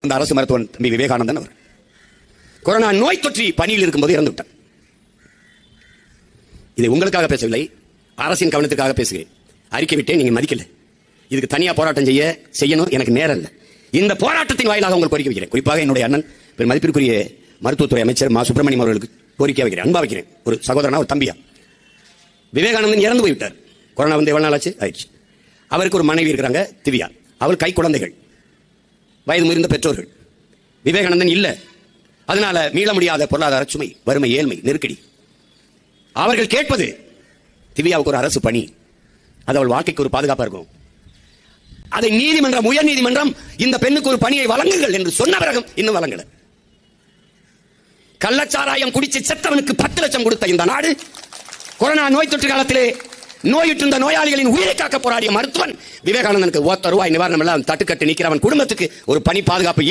அந்த அரசு மருத்துவன் தம்பி விவேகானந்தன் அவர் கொரோனா நோய் தொற்றி பணியில் இருக்கும்போது இறந்து விட்டார். இதை உங்களுக்காக பேசவில்லை, அரசின் கவனத்துக்காக பேசுகிறேன். அறிக்கை விட்டேன், நீங்க மதிக்கல. இதுக்கு தனியா போராட்டம் செய்யணும், எனக்கு நேரம் இல்லை. இந்த போராட்டத்தின் வாயிலாக உங்களுக்கு கோரிக்கை வைக்கிறேன். குறிப்பாக என்னுடைய அண்ணன் மதிப்பிற்குரிய மருத்துவத்துறை அமைச்சர் மா சுப்பிரமணியம் அவர்களுக்கு கோரிக்கை வைக்கிறேன், அன்பா வைக்கிறேன். ஒரு சகோதரனா, ஒரு தம்பியா. விவேகானந்தன் இறந்து போய்விட்டார். கொரோனா வந்து எவ்வளவு நாள் ஆச்சு? ஆயிடுச்சு. அவருக்கு ஒரு மனைவி இருக்கிறாங்க, திவ்யா. அவள் கை குழந்தைகள், வயது முதிர்ந்த பெற்றோர்கள். விவேகானந்தன் இல்ல. அதனால மீள முடியாத பொருளாதார சுமை, வறுமை, ஏழ்மை, நெருக்கடி. அவர்கள் கேட்பது திவ்யாவுக்கு ஒரு அரசு பணி, அது அவள் வாழ்க்கைக்கு ஒரு பாதுகாப்பா இருக்கும். அதை நீதிமன்றம், உயர் நீதிமன்றம் இந்த பெண்ணுக்கு ஒரு பணியை வழங்குங்கள் என்று சொன்ன பிறகும் இன்னும் வழங்கல. கள்ளச்சாராயம் குடிச்சு செத்தவனுக்கு 10 லட்சம் கொடுத்த இந்த நாடு, கொரோனா நோய் தொற்று காலத்திலே நோயுற்றிருந்த நோயாளிகளின் உயிரை காக்க போராடிய மருத்துவன் விவேகானந்தனுக்கு ₹1 நிவாரணம் எல்லாம் தட்டுக்கட்டு நிற்கிற அவன் குடும்பத்துக்கு ஒரு பணி பாதுகாப்பு